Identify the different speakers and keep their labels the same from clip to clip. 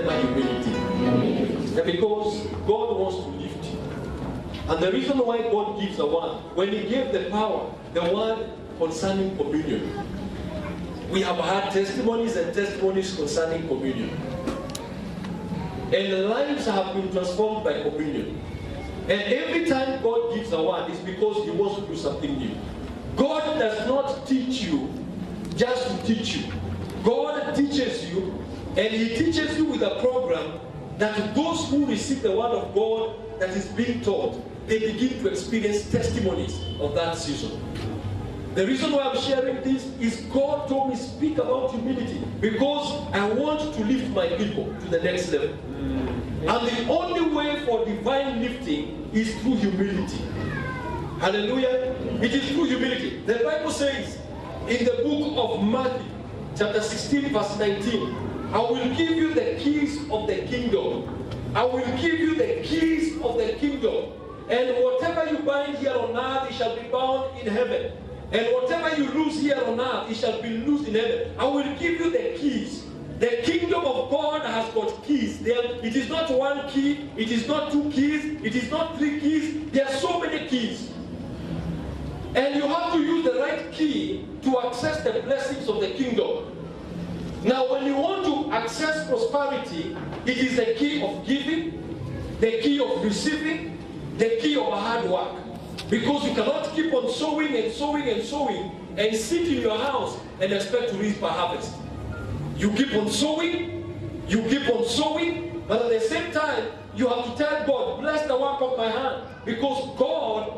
Speaker 1: Humility. Because God wants to lift you. And the reason why God gives the word, when He gave the power, the word concerning communion, we have had testimonies and testimonies concerning communion. And lives have been transformed by communion. And every time God gives a word, it's because He wants to do something new. God does not teach you just to teach you. God teaches you, and He teaches you with a program that those who receive the word of God that is being taught, they begin to experience testimonies of that season. The reason why I'm sharing this is God told me speak about humility because I want to lift my people to the next level. And the only way for divine lifting is through humility. Hallelujah. It is through humility. The Bible says in the book of Matthew, chapter 16, verse 19, I will give you the keys of the kingdom. I will give you the keys of the kingdom. And whatever you bind here on earth, it shall be bound in heaven. And whatever you lose here on earth, it shall be loosed in heaven. I will give you the keys. The kingdom of God has got keys. It is not one key. It is not two keys. It is not three keys. There are so many keys. And you have to use the right key to access the blessings of the kingdom. Now, when you want to access prosperity, it is the key of giving, the key of receiving, the key of hard work. Because you cannot keep on sowing and sowing and sowing and sit in your house and expect to reap a harvest. You keep on sowing, but at the same time, you have to tell God, bless the work of my hand. Because God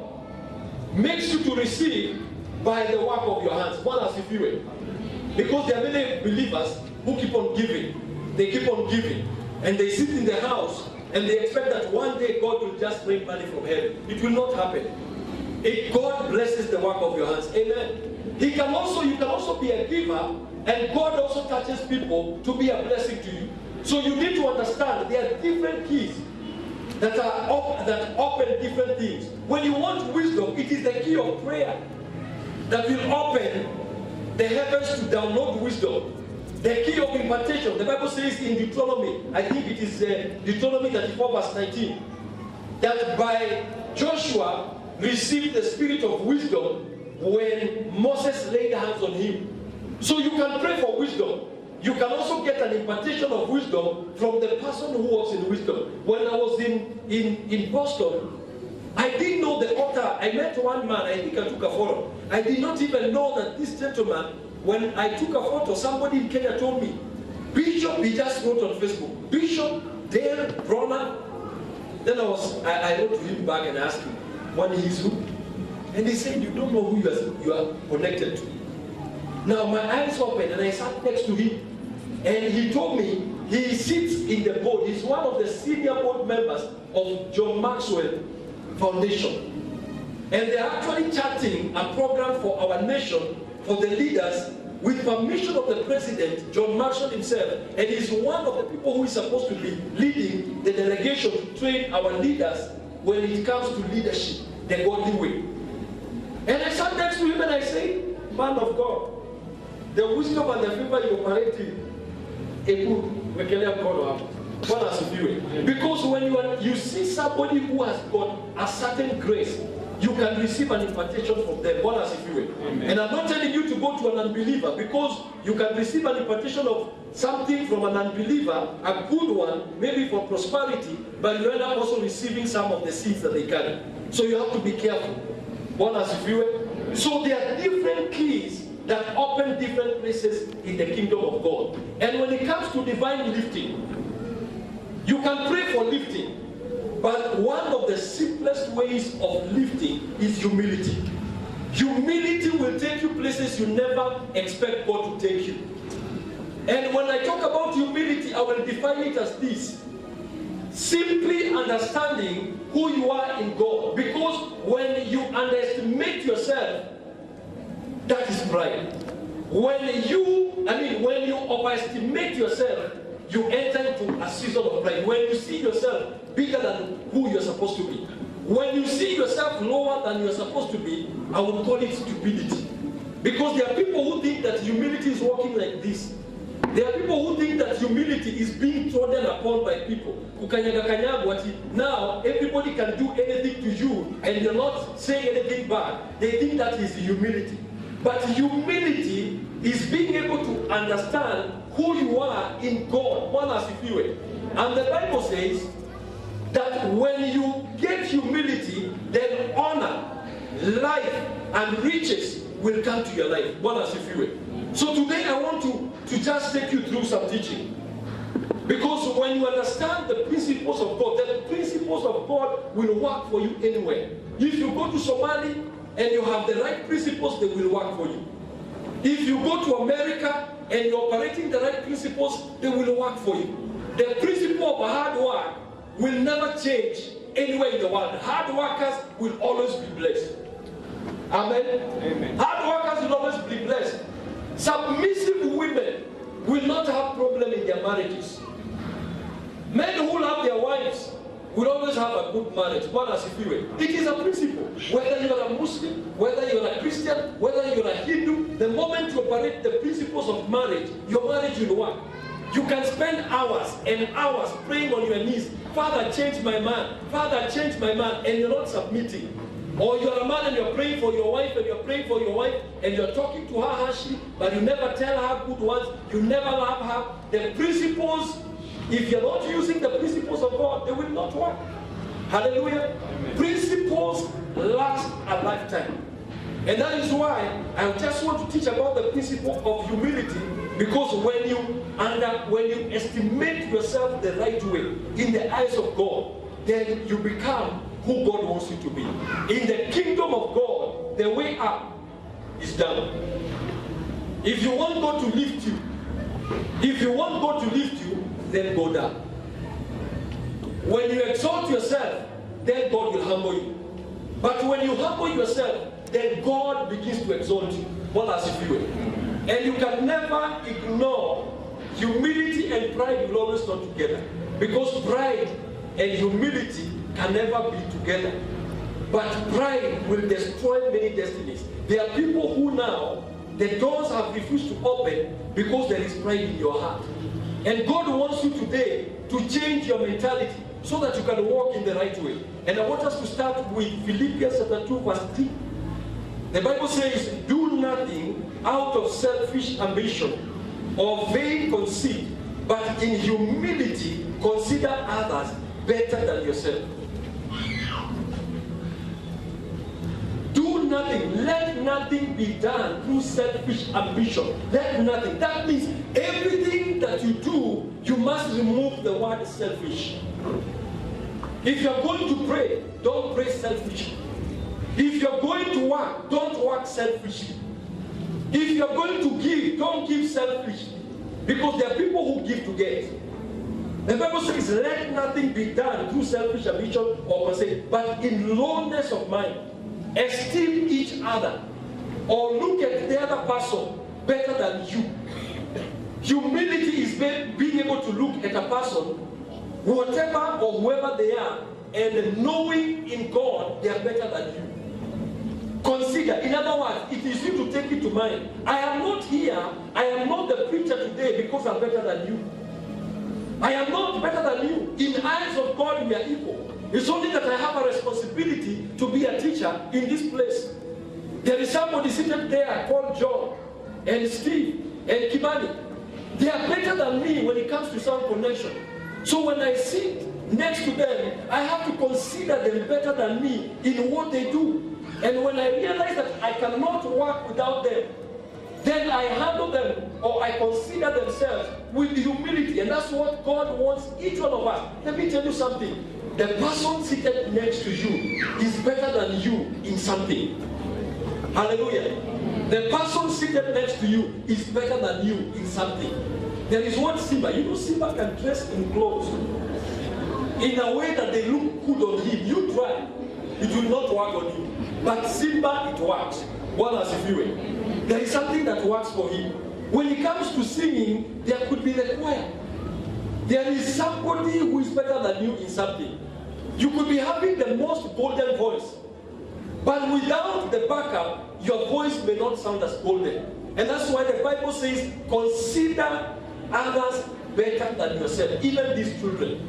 Speaker 1: makes you to receive by the work of your hands. One as if you will. Because there are many believers who keep on giving. They keep on giving. And they sit in the house and they expect that one day God will just bring money from heaven. It will not happen. If God blesses the work of your hands. Amen. You can also be a giver, and God also touches people to be a blessing to you. So you need to understand there are different keys that open different things. When you want wisdom, it is the key of prayer that will open the heavens to download wisdom. The key of impartation. The Bible says in Deuteronomy, I think it is Deuteronomy 34 verse 19, that by Joshua received the spirit of wisdom when Moses laid hands on him. So you can pray for wisdom. You can also get an impartation of wisdom from the person who walks in wisdom. When I was in Boston, I didn't know the author. I met one man, I think I took a photo. I did not even know that this gentleman, when I took a photo, somebody in Kenya told me, Bishop, he just wrote on Facebook, Bishop Dale Bronner. Then I wrote to him back and asked him, what is who? And he said, you don't know who you are connected to. Now my eyes opened and I sat next to him. And he told me he sits in the board. He's one of the senior board members of John Maxwell Foundation. And they're actually charting a program for our nation, for the leaders, with permission of the president, John Maxwell himself. And he's one of the people who is supposed to be leading the delegation to train our leaders when it comes to leadership, the godly way. And I sat next to him and I said, man of God, the wisdom and the favor you operate in, because when you see somebody who has got a certain grace, you can receive an impartation from them. And I'm not telling you to go to an unbeliever, because you can receive an impartation of something from an unbeliever, a good one, maybe for prosperity, but you end up also receiving some of the seeds that they carry. So you have to be careful. So there are different keys that open different places in the kingdom of God. And when it comes to divine lifting, you can pray for lifting, but one of the simplest ways of lifting is humility. Humility will take you places you never expect God to take you. And when I talk about humility, I will define it as this: simply understanding who you are in God. Because when you underestimate yourself, that is pride. When you overestimate yourself, you enter into a season of pride. When you see yourself bigger than who you're supposed to be. When you see yourself lower than you're supposed to be, I would call it stupidity. Because there are people who think that humility is walking like this. There are people who think that humility is being trodden upon by people. Now everybody can do anything to you and you're not saying anything bad. They think that is humility. But humility is being able to understand who you are in God. And the Bible says that when you get humility, then honor, life, and riches will come to your life. So today I want to just take you through some teaching. Because when you understand the principles of God, the principles of God will work for you anywhere. If you go to Somali and you have the right principles, they will work for you. If you go to America and you're operating the right principles, they will work for you. The principle of hard work will never change anywhere in the world. Hard workers will always be blessed. Amen? Amen. Hard workers will always be blessed. Submissive women will not have problem in their marriages. Men who love their wives will always have a good marriage. It is a principle. Whether you are a Muslim, whether you are a Christian, whether you are a Hindu, the moment you operate the principles of marriage, your marriage will work. You can spend hours and hours praying on your knees. Father, change my man. Father, change my man. And you're not submitting. Or you're a man and you're praying for your wife and you're praying for your wife and you're talking to her harshly, but you never tell her good words. You never love her. The principles, if you're not using the principles of God, they will not work. Hallelujah. Amen. Principles last a lifetime. And that is why I just want to teach about the principle of humility, because when you estimate yourself the right way in the eyes of God, then you become who God wants you to be. In the kingdom of God, the way up is down. If you want God to lift you, then go down. When you exalt yourself, then God will humble you. But when you humble yourself, then God begins to exalt you. And you can never ignore humility and pride will always come together. Because pride and humility can never be together. But pride will destroy many destinies. There are people who now, the doors have refused to open because there is pride in your heart. And God wants you today to change your mentality so that you can walk in the right way. And I want us to start with Philippians chapter 2 verse 3. The Bible says, do nothing out of selfish ambition or vain conceit, but in humility consider others better than yourself. Do nothing, let nothing be done through selfish ambition. Let nothing. That means everything that you do, you must remove the word selfish. If you're going to pray, don't pray selfishly. If you're going to work, don't work selfishly. If you're going to give, don't give selfishly. Because there are people who give to get. The Bible says, let nothing be done through selfish ambition or conceit, but in lowness of mind. Esteem each other, or look at the other person better than you. Humility is being able to look at a person, whatever or whoever they are, and knowing in God they are better than you. Consider, in other words, it is you to take it to mind. I am not here, I am not the preacher today because I'm better than you. I am not better than you. In the eyes of God, we are equal. It's only that I have a responsibility to be a teacher in this place. There is somebody seated there called John and Steve and Kimani. They are better than me when it comes to sound connection. So when I sit next to them, I have to consider them better than me in what they do. And when I realize that I cannot work without them, then I handle them, or I consider themselves with humility. And that's what God wants each one of us. Let me tell you something. The person seated next to you is better than you in something. Hallelujah. The person seated next to you is better than you in something. There is one Simba. You know Simba can dress in clothes in a way that they look good on him. You try. It will not work on you. But Simba, it works. One as if you will. There is something that works for him. When it comes to singing, there could be the choir. There is somebody who is better than you in something. You could be having the most golden voice, but without the backup, your voice may not sound as golden. And that's why the Bible says, consider others better than yourself, even these children.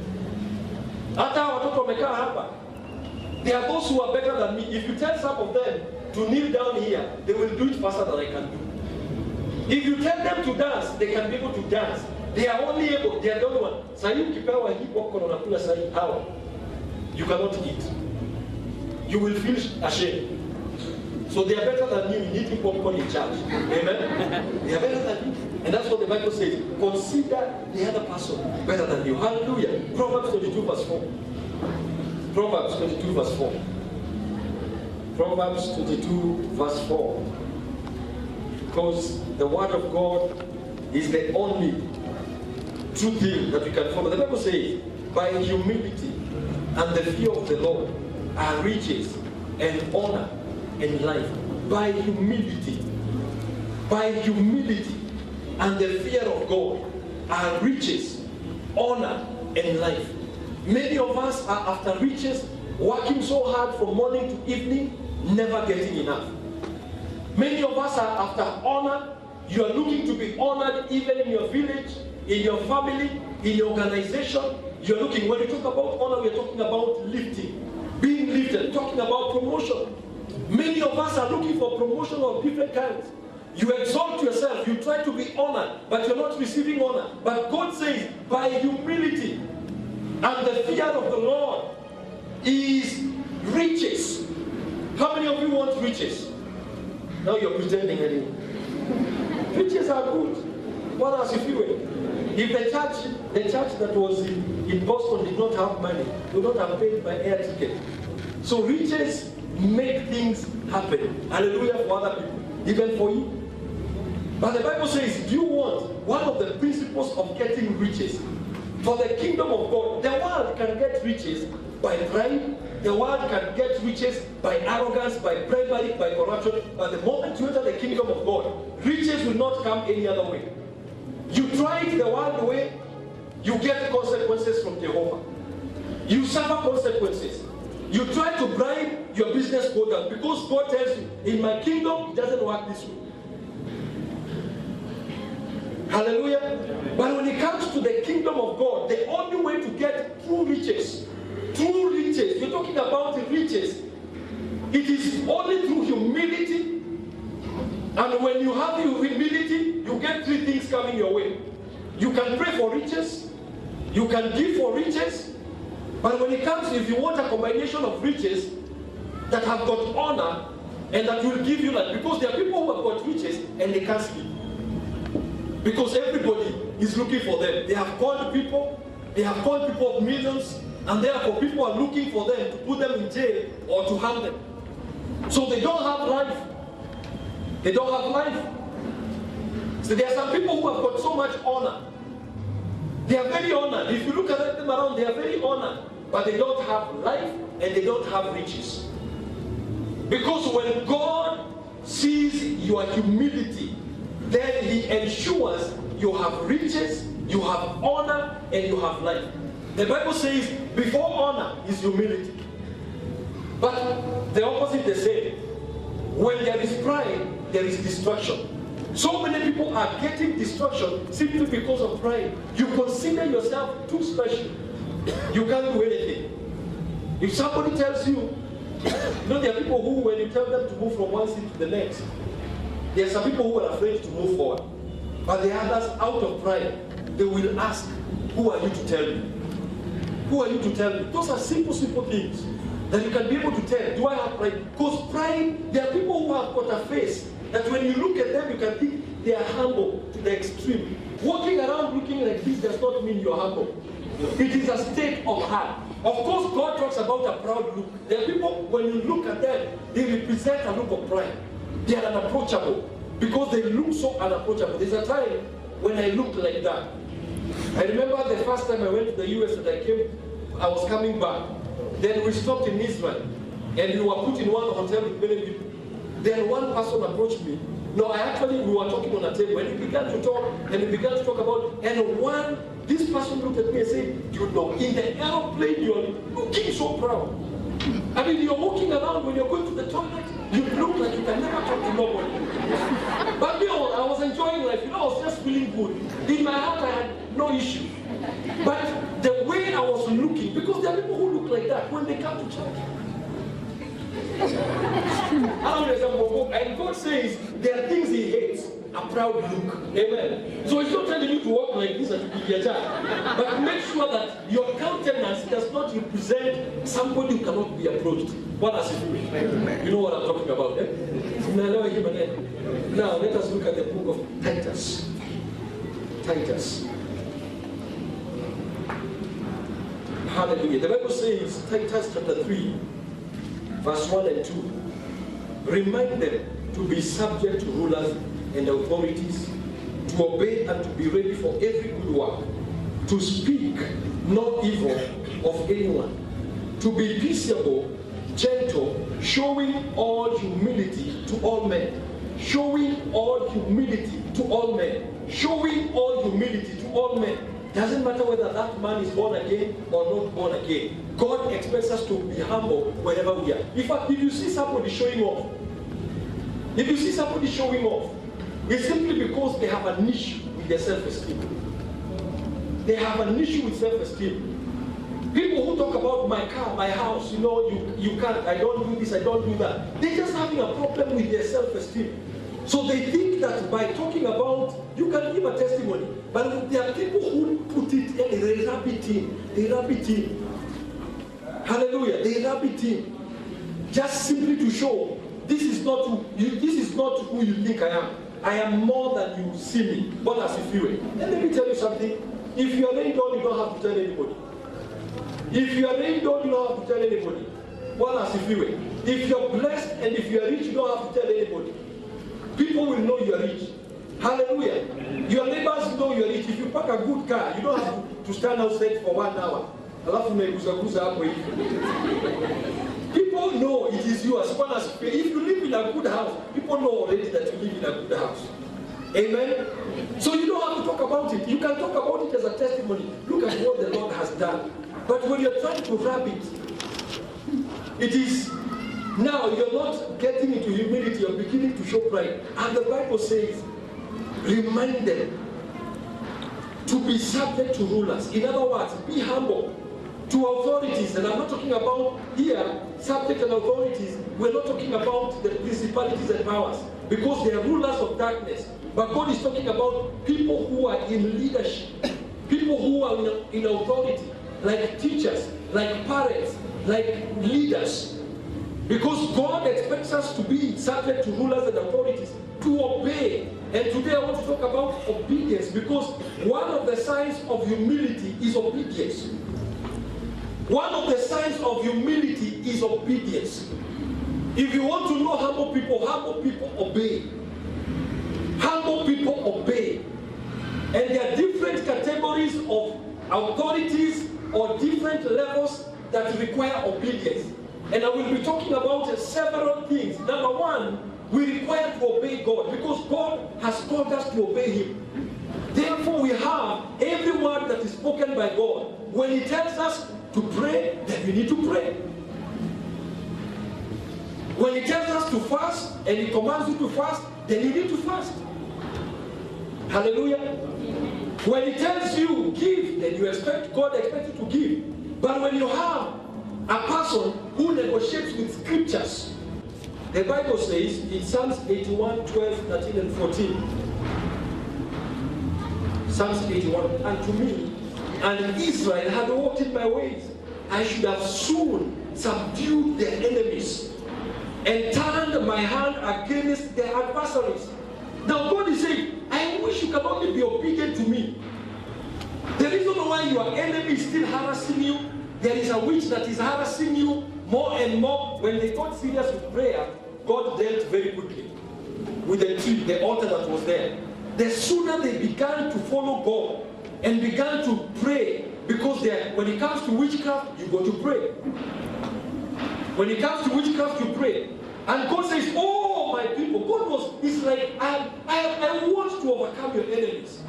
Speaker 1: Hata watoto wamekaa hapa. There are those who are better than me. If you tell some of them to kneel down here, they will do it faster than I can do. If you tell them to dance, they can be able to dance. They are only able, they are the only one. Sahi ukipewa hii popcorn unakula sahi hawa. You cannot eat. You will feel ashamed. So they are better than you in eating popcorn in church. Amen? They are better than you. And that's what the Bible says. Consider the other person better than you. Hallelujah. Proverbs 22 verse 4. Proverbs 22 verse 4. Proverbs 22 verse 4. Because the word of God is the only true thing that we can follow. The Bible says, by humility and the fear of the Lord are riches and honor and life. By humility and the fear of God are riches, honor and life. Many of us are after riches, working so hard from morning to evening, never getting enough. Many of us are after honor. You are looking to be honored even in your village, in your family, in your organization. You are looking, when we talk about honor, we are talking about lifting, being lifted, talking about promotion. Many of us are looking for promotion of different kinds. You exalt yourself, you try to be honored, but you're not receiving honor. But God says, by humility and the fear of the Lord is riches. How many of you want riches? Now you're pretending anyway. Riches are good. What else if you were? If the church that was in Boston did not have money, would not have paid my air ticket. So riches make things happen. Hallelujah for other people, even for you. But the Bible says, do you want one of the principles of getting riches? For the kingdom of God, the world can get riches by pride. The world can get riches by arrogance, by bribery, by corruption. But the moment you enter the kingdom of God, riches will not come any other way. You try it the world way, you get consequences from Jehovah. You suffer consequences. You try to bribe, your business go down. Because God tells you, in my kingdom, it doesn't work this way. Hallelujah. But when it comes to the kingdom of God, the only way to get true riches, you're talking about riches, it is only through humility. And when you have humility, you get three things coming your way. You can pray for riches, you can give for riches, but when it comes, if you want a combination of riches that have got honor and that will give you life, because there are people who have got riches and they can't sleep. Because everybody is looking for them. They have called people of millions, and therefore people are looking for them to put them in jail or to harm them. So they don't have life. They don't have life. So there are some people who have got so much honor. They are very honored. If you look at them around, they are very honored. But they don't have life and they don't have riches. Because when God sees your humility, then He ensures you have riches, you have honor, and you have life. The Bible says, before honor is humility. But the opposite they say, when there is pride, there is destruction. So many people are getting destruction simply because of pride. You consider yourself too special. You can't do anything. If somebody tells you, there are people who, when you tell them to move from one seat to the next, there are some people who are afraid to move forward. But the others, out of pride, they will ask, who are you to tell me? Who are you to tell me? Those are simple things that you can be able to tell. Do I have pride? Because pride, there are people who have got a face that when you look at them, you can think they are humble to the extreme. Walking around looking like this does not mean you're humble. It is a state of heart. Of course, God talks about a proud look. There are people, when you look at them, they represent a look of pride. They are unapproachable because they look so unapproachable. There's a time when I looked like that. I remember the first time I went to the US and I was coming back. Then we stopped in Israel and we were put in one hotel with many people. Then one person approached me. No, we were talking on a table and we began to talk about, and this person looked at me and said, in the aeroplane you're looking so proud. I mean, you're walking around when you're going to the toilet, you look like you can never talk to nobody. But I was enjoying life. I was just feeling good. In my heart, I had no issue. But the way I was looking, because there are people who look like that when they come to church. And God says there are things He hates. A proud look. Amen. So He's not telling you to walk like this and to be a child. But make sure that your countenance does not represent somebody who cannot be approached. What does it mean? You know what I'm talking about, eh? Now let us look at the book of Titus. Titus. Hallelujah. The Bible says, Titus chapter 3, verse 1 and 2. Remind them to be subject to rulers and authorities, to obey and to be ready for every good work, to speak no evil of anyone, to be peaceable, gentle, showing all humility to all men, showing all humility to all men, showing all humility to all men. Doesn't matter whether that man is born again or not born again. God expects us to be humble wherever we are. In fact, if you see somebody showing off, it's simply because they have an issue with their self-esteem. They have an issue with self-esteem. People who talk about my car, my house, you can't, I don't do this, I don't do that. They're just having a problem with their self-esteem. So they think that by talking about, you can give a testimony, but there are people who put it, they rub it in. Hallelujah, they rub it in. Just simply to show, this is not who you think I am. I am more than you see me. What does it feel? And let me tell you something. If you are laying down, you don't have to tell anybody. If you are laying down, you don't have to tell anybody. What does it feel? If you are blessed and if you are rich, you don't have to tell anybody. People will know you are rich. Hallelujah. Your neighbors know you are rich. If you park a good car, you don't have to stand outside for 1 hour. People know it is yours. If you live in a good house, people know already that you live in a good house. Amen? So you don't have to talk about it. You can talk about it as a testimony. Look at what the Lord has done. But when you're trying to wrap it, it is now you're not getting into humility, you're beginning to show pride. And the Bible says, remind them to be subject to rulers. In other words, be humble to authorities. And I'm not talking about here, subject and authorities. We're not talking about the principalities and powers, because they are rulers of darkness. But God is talking about people who are in leadership, people who are in authority, like teachers, like parents, like leaders. Because God expects us to be subject to rulers and authorities, to obey. And today I want to talk about obedience, because one of the signs of humility is obedience. One of the signs of humility is obedience. If you want to know humble people obey. Humble people obey. And there are different categories of authorities or different levels that require obedience. And I will be talking about several things. Number one, we require to obey God, because God has called us to obey Him. Therefore, we have every word that is spoken by God. When He tells us to pray, then we need to pray. When He tells us to fast, and He commands you to fast, then you need to fast. Hallelujah. When He tells you give, then God expects you to give. But when you have a person who negotiates with scriptures, the Bible says in Psalms 81, 12, 13, and 14. Psalms 81, and to me, and Israel had walked in my ways, I should have soon subdued their enemies and turned my hand against their adversaries. Now God is saying, I wish you can only be obedient to me. The reason why your enemy is still harassing you, there is a witch that is harassing you more and more. When they got serious with prayer, God dealt very quickly with the tree, the altar that was there. The sooner they began to follow God and began to pray, because when it comes to witchcraft, you go to pray. When it comes to witchcraft, you pray. And God says, oh my people, it's like, I want to overcome your enemies.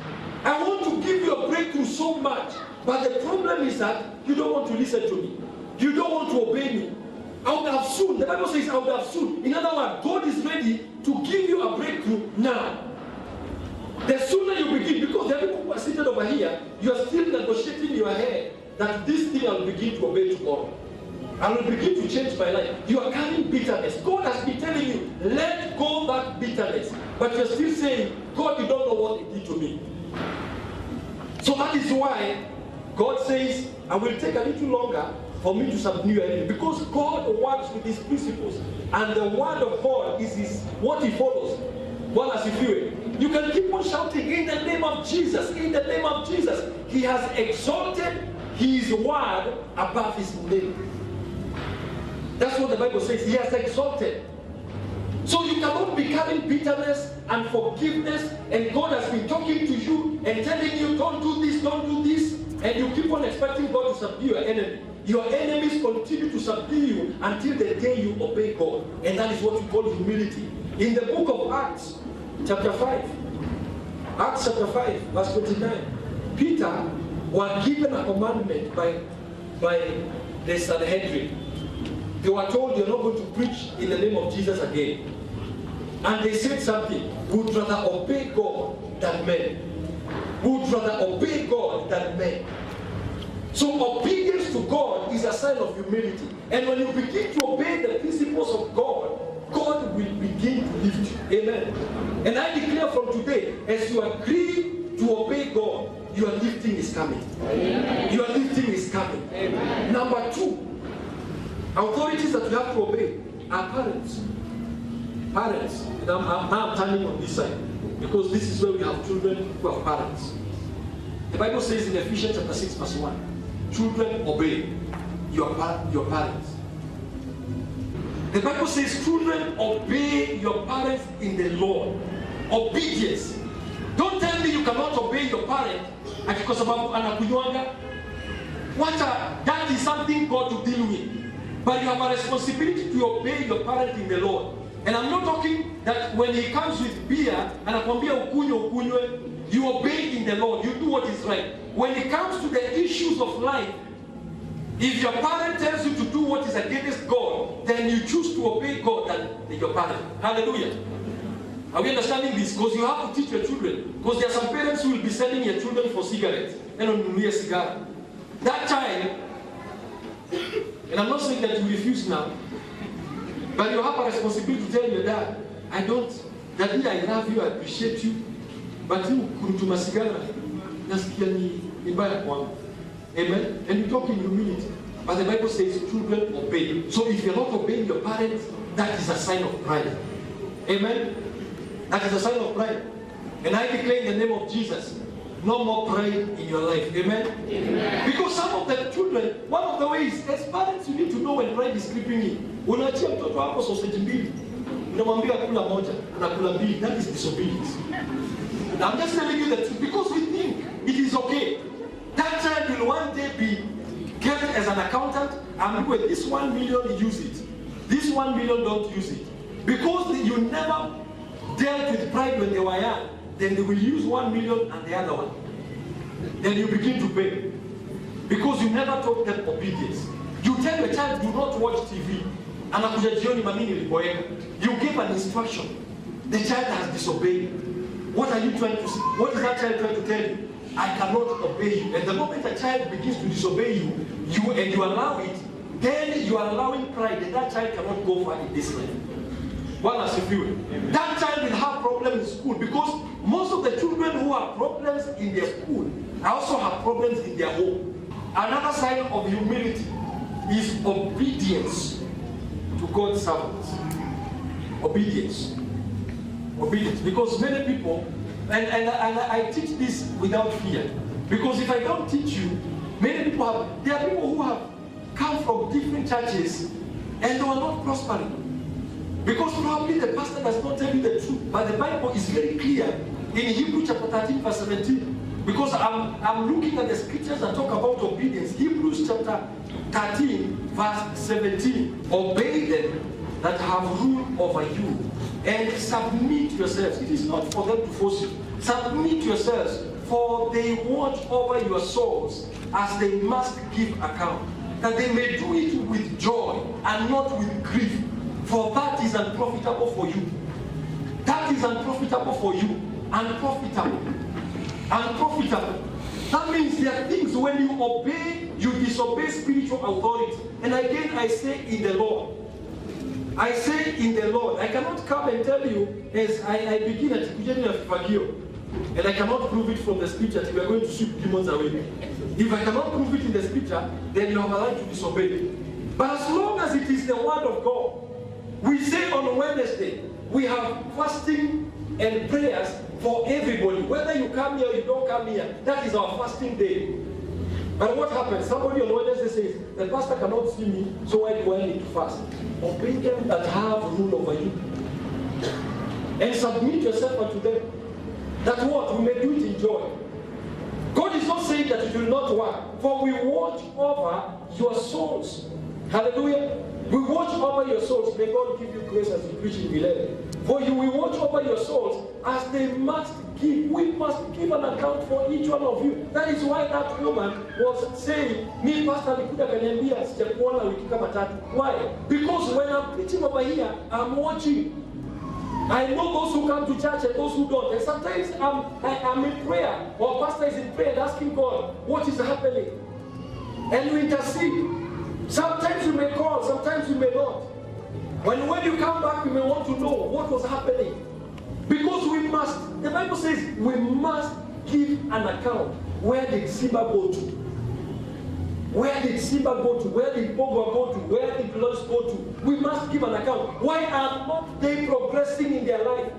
Speaker 1: I want to give you a breakthrough so much. But the problem is that you don't want to listen to me. You don't want to obey me. I would have soon. The Bible says I would have soon. In other words, God is ready to give you a breakthrough now. The sooner you begin, because the people who are seated over here, you are still negotiating your head that this thing I'll begin to obey tomorrow. I will begin to change my life. You are carrying bitterness. God has been telling you, let go that bitterness. But you're still saying, God, you don't know what it did to me. So that is why God says, I will take a little longer for me to subdue your enemy. Because God works with his principles. And the word of God is what he follows. Well, as if you can keep on shouting, in the name of Jesus, in the name of Jesus. He has exalted his word above his name. That's what the Bible says. He has exalted. So you cannot be carrying bitterness and forgiveness, and God has been talking to you and telling you, don't do this, don't do this, and you keep on expecting God to subdue your enemy. Your enemies continue to subdue you until the day you obey God. And that is what we call humility. In the book of Acts, chapter 5, Acts chapter 5, verse 29, Peter was given a commandment by the Sanhedrin. They were told, you're not going to preach in the name of Jesus again. And they said something, would rather obey God than men. Would rather obey God than men. So obedience to God is a sign of humility. And when you begin to obey the principles of God, God will begin to lift you. Amen. And I declare from today, as you agree to obey God, your lifting is coming. Amen. Your lifting is coming. Amen. Number 2, authorities that you have to obey are parents. Parents. And I'm turning on this side because this is where we have children who have parents. The Bible says in Ephesians chapter 6 verse 1, children obey your parents. The Bible says children obey your parents in the Lord. Obedience. Don't tell me you cannot obey your parent kwa sababu anakunywanga. That is something God to deal with. But you have a responsibility to obey your parent in the Lord. And I'm not talking that when he comes with beer and anakwambia ukunywe, you obey in the Lord. You do what is right. When it comes to the issues of life, if your parent tells you to do what is against God, then you choose to obey God than your parent. Hallelujah. Are we understanding this? Because you have to teach your children. Because there are some parents who will be sending your children for cigarettes. And on cigar. That child, and I'm not saying that you refuse now, but you have a responsibility to tell your dad, Daddy, I love you, I appreciate you, but you kunutuma sigara, nasikia ni mbaya kwangu. Amen? And you talk in humility. But the Bible says children obey. So if you're not obeying your parents, that is a sign of pride. Amen? That is a sign of pride. And I declare in the name of Jesus, no more pride in your life. Amen? Amen? Because some of the children, one of the ways, as parents, you need to know when pride is creeping in. Unaachia mtoto wako sausage mbili, unamwambia kula moja, unakula mbili. That is disobedience. I'm just telling you that because we think it is okay. That child will one day be kept as an accountant, and with this 1 million, use it. This 1 million, don't use it. Because you never dealt with pride when they were young, then they will use 1 million and the other one. Then you begin to pay. Because you never taught them obedience. You tell the child, do not watch TV. You give an instruction. The child has disobeyed. What are you trying to say? What is that child trying to tell you? I cannot obey you. And the moment a child begins to disobey you, and you allow it, then you are allowing pride, and that child cannot go far in this life. Well, as if you, that child will have problems in school, because most of the children who have problems in their school also have problems in their home. Another sign of humility is obedience to God's servants. Obedience. Obedience. Because many people, and I teach this without fear. Because if I don't teach you, there are people who have come from different churches and they are not prospering. Because probably the pastor does not tell you the truth. But the Bible is very clear in Hebrews chapter 13 verse 17. Because I'm looking at the scriptures that talk about obedience. Hebrews chapter 13 verse 17. Obey them that have rule over you, and submit yourselves. It is not for them to force you. Submit yourselves, for they watch over your souls as they must give account, that they may do it with joy and not with grief, for that is unprofitable for you. That is unprofitable for you. unprofitable. Unprofitable. That means there are things when you obey, you disobey spiritual authority. And again, I say in the Lord. I say in the Lord. I cannot come and tell you as I begin at Fagio, and I cannot prove it from the scripture that we are going to sweep demons away. If I cannot prove it in the scripture, then you have a right to disobey. But as long as it is the word of God, we say on Wednesday, we have fasting and prayers for everybody. Whether you come here or you don't come here, that is our fasting day. But what happens? Somebody on Wednesday says, the pastor cannot see me, so why do I need to fast? Obey them that have rule over you. And submit yourself unto them. That what? We may do it in joy. God is not saying that it will not work, for we watch over your souls. Hallelujah. We watch over your souls. May God give you grace as you preach in Beloved. For you will watch over your souls as they must give. We must give an account for each one of you. That is why that woman was saying, me pastor alikuja kaniambia sijakuona wiki kama tatu. Why? Because when I'm preaching over here, I'm watching. I know those who come to church and those who don't. And sometimes I'm in prayer, or pastor is in prayer asking God, what is happening? And you intercede. Sometimes you may call, sometimes you may not. When you come back, we may want to know what was happening. Because we must, the Bible says, we must give an account. Where did Simba go to? Where did Simba go to? Where did Boga go to? Where did Lois go to? We must give an account. Why are not they progressing in their life?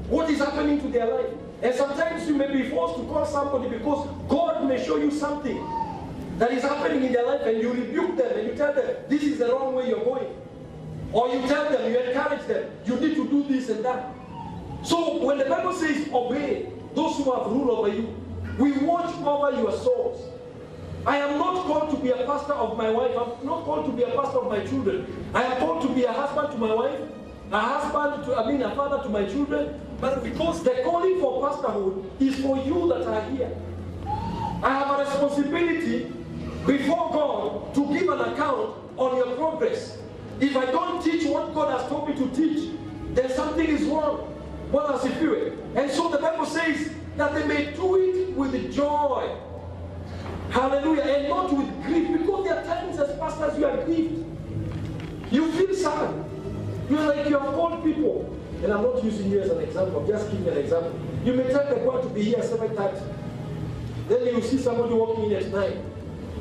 Speaker 1: What is happening to their life? And sometimes you may be forced to call somebody because God may show you something that is happening in their life, and you rebuke them and you tell them, this is the wrong way you're going. Or you tell them, you encourage them, you need to do this and that. So when the Bible says obey those who have rule over you, we watch over your souls. I am not called to be a pastor of my wife. I'm not called to be a pastor of my children. I am called to be a husband to my wife, a father to my children. But because the calling for pastorhood is for you that are here. I have a responsibility before God to give an account on your progress. If I don't teach what God has told me to teach, then something is wrong. What else if you it? And so the Bible says that they may do it with joy. Hallelujah. And not with grief. Because there are times as pastors you are grieved. You feel sad. You're like you have called people. And I'm not using you as an example. I'm just giving an example. You may tell the God to be here 7 times. Then you see somebody walking in at 9.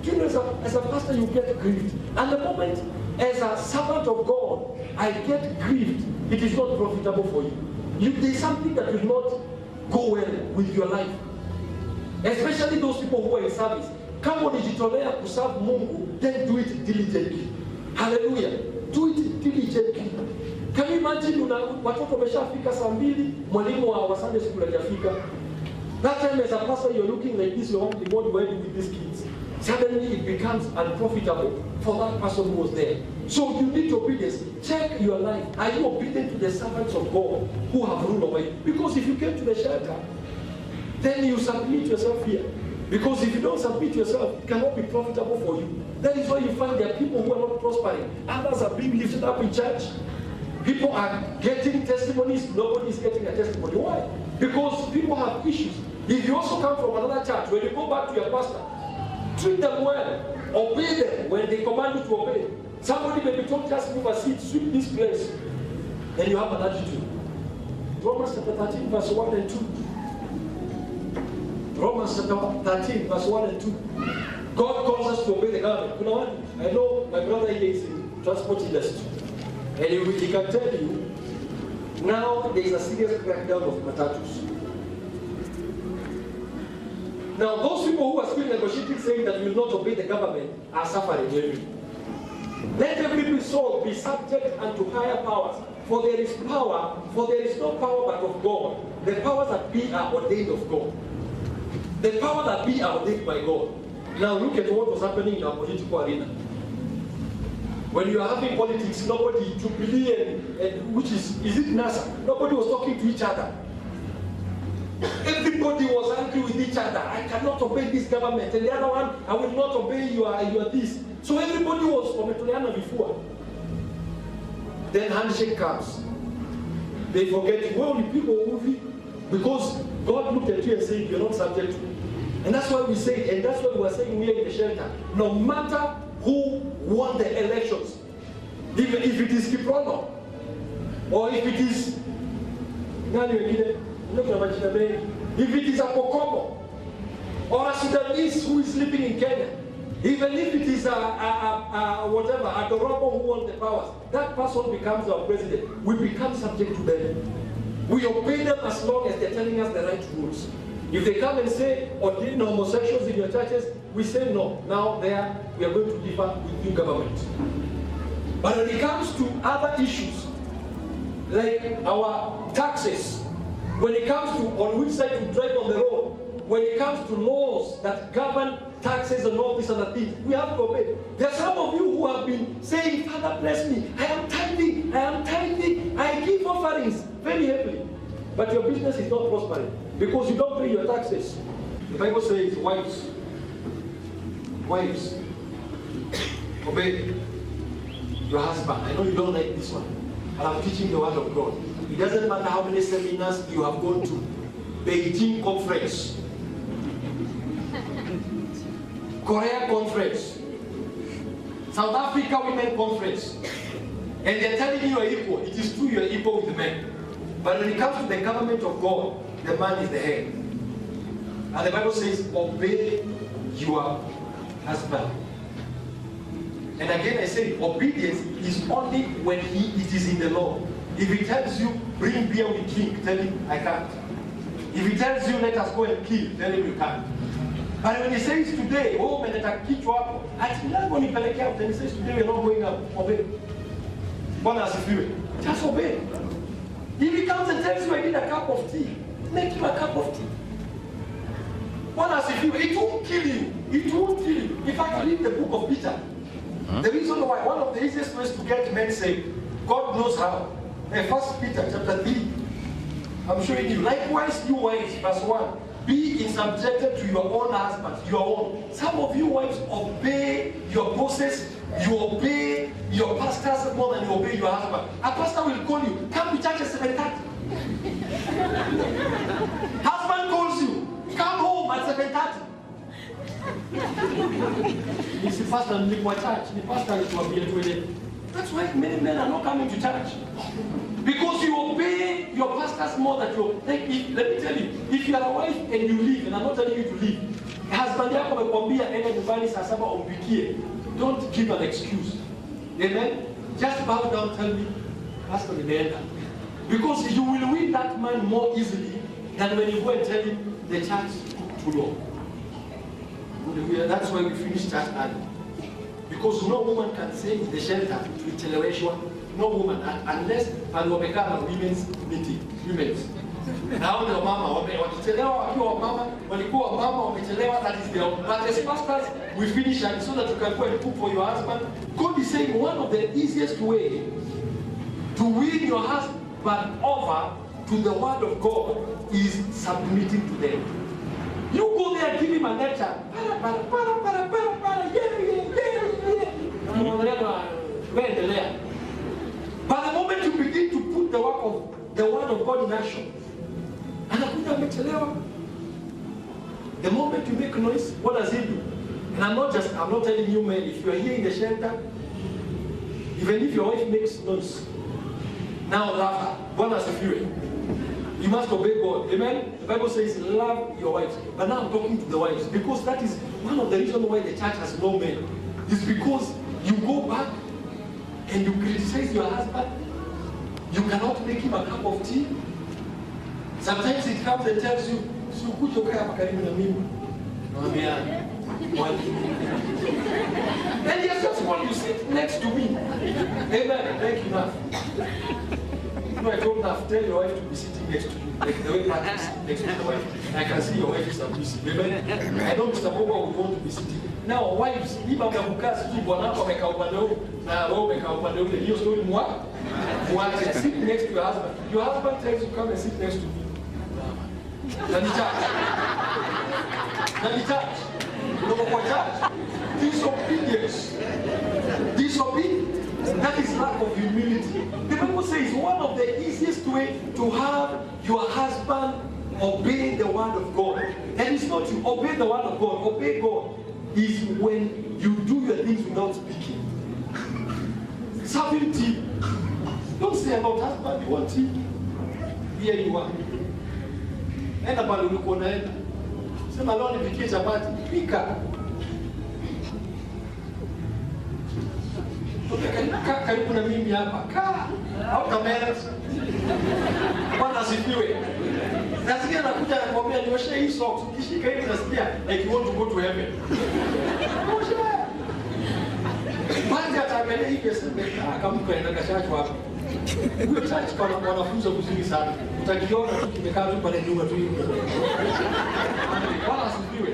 Speaker 1: You know, as a pastor, you get grieved. And the moment, as a servant of God, I get grieved, it is not profitable for you. There's something that will not go well with your life. Especially those people who are in service. Come on, ujitolea kuserve Mungu, then do it diligently. Hallelujah. Do it diligently. Can you imagine watoto wameshafika saa 2, mwalimu wa Sunday school hajafika? That time as a pastor, you're looking like this, you're wondering what do I do with these kids? Suddenly it becomes unprofitable for that person who was there. So you need obedience. Check your life. Are you obedient to the servants of God who have rule over you? Because if you came to the shelter, then you submit yourself here. Because if you don't submit yourself, it cannot be profitable for you. That is why you find there are people who are not prospering. Others are being lifted up in church. People are getting testimonies. Nobody is getting a testimony. Why? Because people have issues. If you also come from another church, when you go back to your pastor, treat them well. Obey them when they command you to obey. Somebody may be told, just move a seat, sweep this place. Then you have an attitude. Romans chapter 13, verse 1 and 2. Romans chapter 13, verse 1 and 2. God calls us to obey the government. You know what? I know my brother here is in transport industry. And he can tell you, now there is a serious crackdown of matatus. Now those people who are still negotiating saying that we will not obey the government are suffering heavily. Let every soul be subject unto higher powers. For there is power, for there is no power but of God. The powers that be are ordained of God. The power that be are ordained by God. Now look at what was happening in our political arena. When you are having politics, nobody, Jubilee and which is it NASA? Nobody was talking to each other. Everybody was angry with each other. I cannot obey this government. And the other one, I will not obey you are this. So everybody was Ometoleana before. Then handshake comes. They forget, well, the people movie because God looked at you and said, you're not subject to. And that's why we say, and that's what we were saying here in the shelter. No matter who won the elections, if it is Kiprono, or if it is if it is a Pokomo, or a Sudanese who is living in Kenya, even if it is a Dorobo who wants the powers, that person becomes our president. We become subject to them. We obey them as long as they're telling us the right rules. If they come and say, ordain homosexuals in your churches, we say no. Now there, we are going to differ with new government. But when it comes to other issues, like our taxes, when it comes to on which side to drive on the road, when it comes to laws that govern taxes and all these other things, we have to obey. There are some of you who have been saying, Father bless me, I am tithing, I give offerings very heavily. But your business is not prospering because you don't pay your taxes. The Bible says, wives, obey your husband. I know you don't like this one, but I'm teaching the word of God. It doesn't matter how many seminars you have gone to. Beijing conference, Korea conference, South Africa women conference, and they're telling you you're equal. It is true you're equal with the men. But when it comes to the government of God, the man is the head. And the Bible says, obey your husband. And again I say, obedience is only when it is in the law. If he tells you, bring beer we drink, tell him, I can't. If he tells you, let us go and kill, tell him you can't. But when he says today, oh, meneta kichwa hapo, ati lazima nipeleke out, and he says today we're not going out, obey. Bwana asifiwe. Just obey. If he comes and tells you I need a cup of tea, make him a cup of tea. Bwana asifiwe. It won't kill you. It won't kill you. In fact, read the book of Peter. The reason why, one of the easiest ways to get men saved, God knows how. 1 Peter chapter 3. I'm showing you. Likewise, you wives, verse 1. Be in subjected to your own husbands, your own. Some of you wives obey your bosses, you obey your pastors more than you obey your husband. A pastor will call you, come to church at 7:30. Husband calls you, come home at 7:30. You see, pastor nilikuwa church, the pastor alituambia tuende. That's why many men are not coming to church. Because you obey your pastors more than you. Let me tell you, if you are a wife and you leave, and I'm not telling you to leave, husband yako amekwambia enda nyumbani saa 7 umpikie. Don't give an excuse. Amen? Just bow down, tell me, Pastor nimeenda. Because you will win that man more easily than when you go and tell him the church took too long. That's why we finish church early. Because no woman can say in the shelter to celebration. No woman, unless waliopekana women's meeting, women's. Now the mama, wamechelewa wakiwa mama, walikuwa mama wamechelewa, that is their own. But as pastors, we finish and so that you can go and cook for your husband. God is saying one of the easiest way to win your husband over to the word of God is submitting to them. You go there and give him a lecture. But the moment you begin to put the word of God in action, the moment you make noise, what does he do? And I'm not telling you men, if you are here in the shelter, even if your wife makes noise, now love her. God has a fury. You must obey God. Amen? The Bible says love your wives. But now I'm talking to the wives because that is one of the reasons why the church has no men. It's because you go back and you criticize your husband, you cannot make him a cup of tea. Sometimes it comes and tells you, and yes, just want you sit next to me. Amen. Thank you, Naf. You know, I told Naf, tell your wife to be sitting next to you. Like the way Naf is sitting next to the wife. I can see your wife is submissive. Amen. I know Mr. Boba would want to be sitting. Now, wives, if I'm going to see bwanako ameka upande huu na wewe umeka upande ule, hiyo story mwache. Sit next to your husband. Your husband tells you come and sit next to me. Nani church. Look for church. Disobedience. That is lack of humility. The Bible says one of the easiest way to have your husband obey the word of God. And it's not you obey the word of God. Obey God is when you do your things without speaking. Serving tea. Don't say about husband, you want tea. Here you are. Enda pale ulikuwa unaenda. Sema leo nipikie chapati. Pika. Kaa karibu na mimi hapa. Kaa. Au kamera. Bwana asifiwe. Nasikia nakuja nakwambia nioshe hii socks. Ukishika hivi nasikia like you want to go to heaven. Oshe. Basi ataangalia hivi sasa kama kaenda kachachwa hapa. Huyo church kwa wanafunzi kuzidi sana. Utakiona tu kimekaa tu pale nyuma tu hivi. Bwana asifiwe.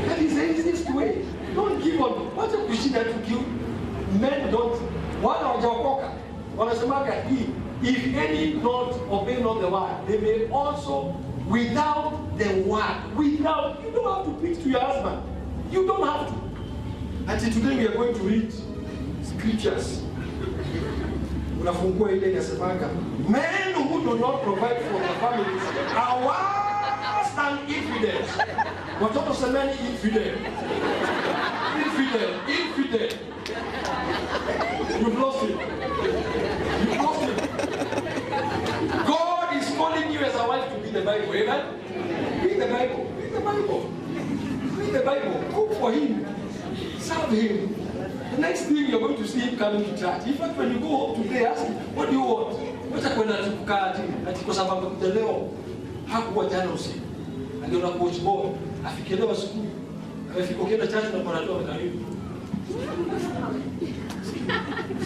Speaker 1: That is the easiest way. Don't give on. Wacha kushinda tu kiu. Men don't. Wala hawajaokoka. Wanasemaga hii. If any not obey not the word, they may also without the word. Without, you don't have to preach to your husband. You don't have to. Until today we are going to read scriptures. Unafungua ile inasemaga, men who do not provide for their families are worse than infidels. Watoto semeni infidel. Infidel. Infidel. You've lost it. You've lost it. God is calling you as a wife to be the Bible. Amen? Read the Bible. Read the Bible. Read the Bible. Cook for him. Serve him. The next thing you're going to see him coming to church. In fact, when you go home today, ask him, what do you want? Wacha kwenda tukukaa ati kwa sababu leo hakuwa jana usiku. Angeona coach boy, afikelewa siku. Amefika kwenda church na panatoa karibu.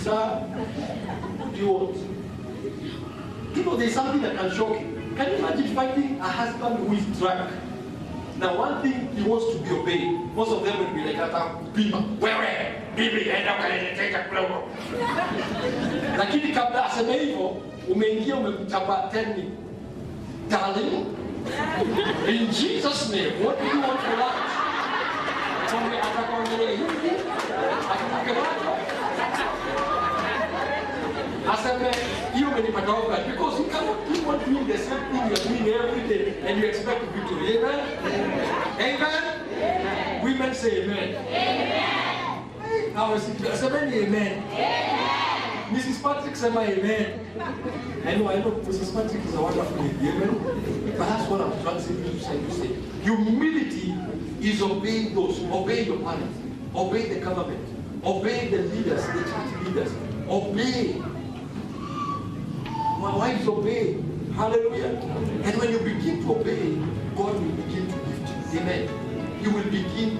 Speaker 1: Sir, what do you want? You know, there's something that can shock you. Can you imagine finding a husband who is drunk? Now, one thing he wants to be obeyed. Most of them will be like, "Pima, wewe, bibi, enda ukanilete kidogo." Lakini kabla aseme hivyo, umeingia umemchapa teni. Darling, in Jesus' name, what do you want for lunch? Atakuangalia hivi, akikukamata. Aseme, hiyo umenipata oga, because you cannot keep on doing the same thing you're doing every day and you expect victory. Amen? Amen? Amen. Women say amen. Amen. Now, aseme amen. Amen. Mrs. Patrick say amen. I know, Mrs. Patrick is a wonderful lady. Amen? But that's what I'm trying to say. Humility is obeying those. Obey your parents. Obey the government. Obey the leaders, the church leaders. Obey. My wives obey. Hallelujah. And when you begin to obey, God will begin to lift you. Amen. You will begin